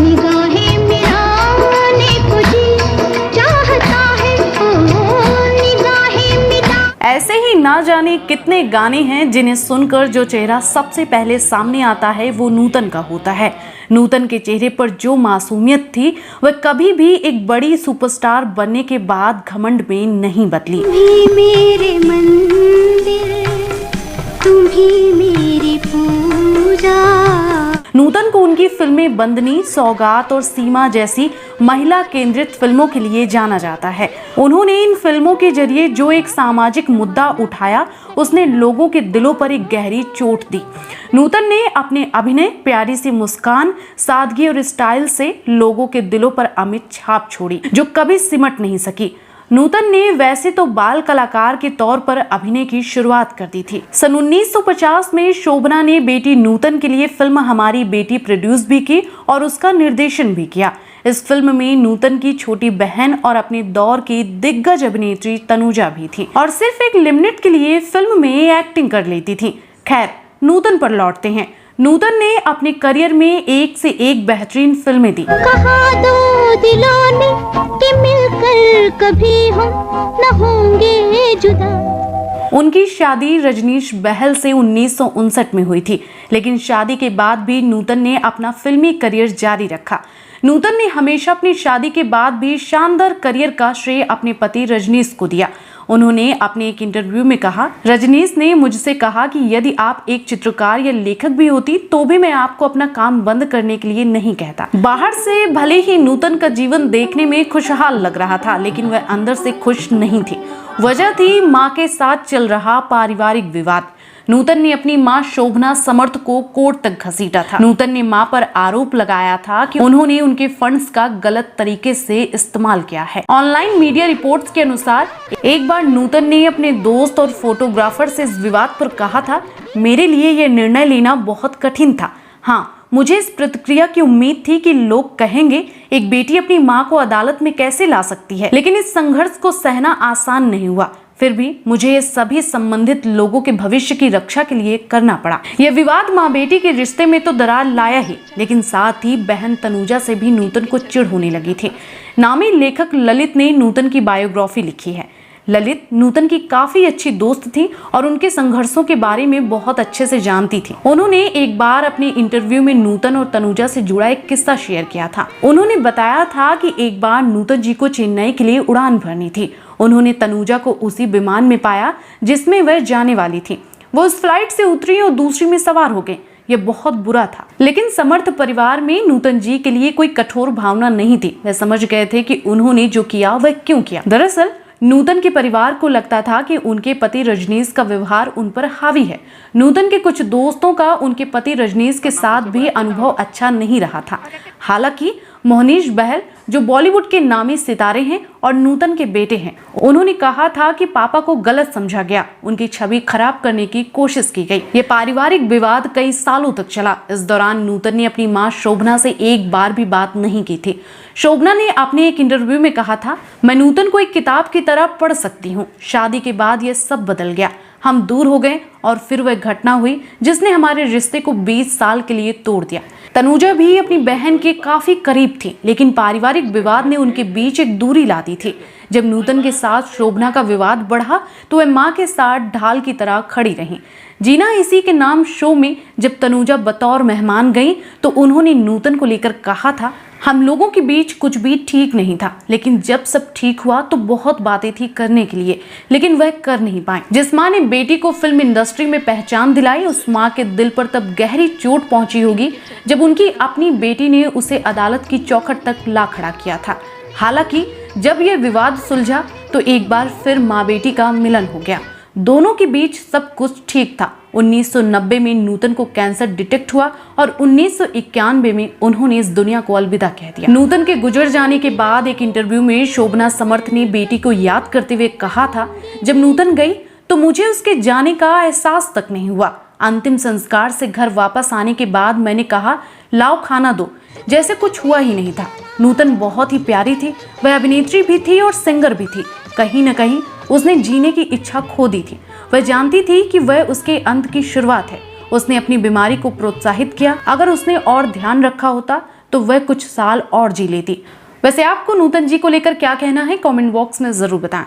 निगाहें मिलाने को जी चाहता है, निगाहें मिला। ऐसे ही ना जाने कितने गाने हैं जिन्हें सुनकर जो चेहरा सबसे पहले सामने आता है वो नूतन का होता है। नूतन के चेहरे पर जो मासूमियत थी वह कभी भी एक बड़ी सुपरस्टार बनने के बाद घमंड में नहीं बदली। तुम्ही मेरे मंदिर, तुम्ही मेरी पूजा। नूतन को उनकी फिल्में बंदनी, सौगात और सीमा जैसी महिला केंद्रित फिल्मों के लिए जाना जाता है। उन्होंने इन फिल्मों के जरिए जो एक सामाजिक मुद्दा उठाया उसने लोगों के दिलों पर एक गहरी चोट दी। नूतन ने अपने अभिनय, प्यारी सी मुस्कान, सादगी और स्टाइल से लोगों के दिलों पर अमिट छाप छोड़ी जो कभी सिमट नहीं सकी। नूतन ने वैसे तो बाल कलाकार के तौर पर अभिनय की शुरुआत कर दी थी। सन 1950 में शोभना ने बेटी नूतन के लिए फिल्म हमारी बेटी प्रोड्यूस भी की और उसका निर्देशन भी किया। इस फिल्म में नूतन की छोटी बहन और अपने दौर की दिग्गज अभिनेत्री तनुजा भी थी और सिर्फ एक लिमिट के लिए फिल्म में एक्टिंग कर लेती थी। खैर, नूतन पर लौटते हैं। नूतन ने अपने करियर में एक से एक बेहतरीन फिल्में दी। कहा दो दिलों ने कि मिलकर कभी हम न होंगे जुदा। उनकी शादी रजनीश बहल से 1959 में हुई थी, लेकिन शादी के बाद भी नूतन ने अपना फिल्मी करियर जारी रखा। नूतन ने हमेशा अपनी शादी के बाद भी शानदार करियर का श्रेय अपने पति रजनीश को दिया। उन्होंने अपने एक इंटरव्यू में कहा, रजनीश ने मुझसे कहा कि यदि आप एक चित्रकार या लेखक भी होती तो भी मैं आपको अपना काम बंद करने के लिए नहीं कहता। बाहर से भले ही नूतन का जीवन देखने में खुशहाल लग रहा था, लेकिन वह अंदर से खुश नहीं थी। वजह थी मां के साथ चल रहा पारिवारिक विवाद। नूतन ने अपनी मां शोभना समर्थ को कोर्ट तक घसीटा था। नूतन ने मां पर आरोप लगाया था कि उन्होंने उनके फंड्स का गलत तरीके से इस्तेमाल किया है। ऑनलाइन मीडिया रिपोर्ट्स के अनुसार एक बार नूतन ने अपने दोस्त और फोटोग्राफर से इस विवाद पर कहा था, मेरे लिए यह निर्णय लेना बहुत कठिन था। हाँ, मुझे इस प्रतिक्रिया की उम्मीद थी कि लोग कहेंगे एक बेटी अपनी मां को अदालत में कैसे ला सकती है, लेकिन इस संघर्ष को सहना आसान नहीं हुआ। फिर भी मुझे ये सभी संबंधित लोगों के भविष्य की रक्षा के लिए करना पड़ा। यह विवाद माँ बेटी के रिश्ते में तो दरार लाया ही, लेकिन साथ ही बहन तनुजा से भी नूतन को चिढ़ होने लगी थी। नामी लेखक ललित ने नूतन की बायोग्राफी लिखी है। ललित नूतन की काफी अच्छी दोस्त थी और उनके संघर्षों के बारे में बहुत अच्छे से जानती थी। उन्होंने एक बार अपने इंटरव्यू में नूतन और तनुजा से जुड़ा एक किस्सा शेयर किया था। उन्होंने बताया था कि एक बार नूतन जी को चेन्नई के लिए उड़ान भरनी थी। उन्होंने तनुजा को उसी विमान में पाया जिसमें वह जाने वाली थी। वो उस फ्लाइट से उतरी और दूसरी में सवार हो गई। ये बहुत बुरा था, लेकिन समर्थ परिवार में नूतन जी के लिए कोई कठोर भावना नहीं थी। वह समझ गए थे कि उन्होंने जो किया वह क्यों किया। दरअसल नूतन के परिवार को लगता था कि उनके पति रजनीश का व्यवहार उन पर हावी है। नूतन के कुछ दोस्तों का उनके पति रजनीश के साथ भी अनुभव अच्छा नहीं रहा था। हालांकि मोहनीश बहल जो बॉलीवुड के नामी सितारे हैं और नूतन के बेटे हैं, उन्होंने कहा था कि पापा को गलत समझा गया, उनकी छवि खराब करने की कोशिश की गई। ये पारिवारिक विवाद कई सालों तक चला। इस दौरान नूतन ने अपनी मां शोभना से एक बार भी बात नहीं की थी। शोभना ने अपने एक इंटरव्यू में कहा था, मैं नूतन को एक किताब की तरह पढ़ सकती हूँ। शादी के बाद ये सब बदल गया, हम दूर हो गए और फिर वह घटना हुई जिसने हमारे रिश्ते को 20 साल के लिए तोड़ दिया। तनुजा भी अपनी बहन के काफी करीब थी, लेकिन पारिवारिक विवाद ने उनके बीच एक दूरी ला दी थी। जब नूतन के साथ शोभना का विवाद बढ़ा तो वह मां के साथ ढाल की तरह खड़ी रही। जीना इसी के नाम शो में जब तनुजा बतौर मेहमान गई तो उन्होंने नूतन को लेकर कहा था, हम लोगों के बीच कुछ भी ठीक नहीं था, लेकिन जब सब ठीक हुआ तो बहुत बातें थी करने के लिए, लेकिन वह कर नहीं पाए। जिस माँ ने बेटी को फिल्म इंडस्ट्री में पहचान दिलाई, उस माँ के दिल पर तब गहरी चोट पहुंची होगी जब उनकी अपनी बेटी ने उसे अदालत की चौखट तक ला खड़ा किया था। हालांकि जब यह विवाद सुलझा तो एक बार फिर माँ बेटी का मिलन हो गया। दोनों के बीच सब कुछ ठीक था। 1990 में नूतन को कैंसर डिटेक्ट हुआ और 1991 में उन्होंने इस दुनिया को अलविदा कह दिया। नूतन के गुजर जाने के बाद एक इंटरव्यू में शोभना समर्थ ने बेटी को याद करते हुए कहा था, जब नूतन गई तो मुझे उसके जाने का एहसास तक नहीं हुआ। अंतिम संस्कार से घर वापस आने के बाद मैंने कहा, लाओ खाना दो, जैसे कुछ हुआ ही नहीं था। नूतन बहुत ही प्यारी थी, वह अभिनेत्री भी थी और सिंगर भी थी। कहीं न कहीं उसने जीने की इच्छा खो दी थी। वह जानती थी कि वह उसके अंत की शुरुआत है। उसने अपनी बीमारी को प्रोत्साहित किया। अगर उसने और ध्यान रखा होता तो वह कुछ साल और जी लेती। वैसे आपको नूतन जी को लेकर क्या कहना है, कमेंट बॉक्स में जरूर बताएं।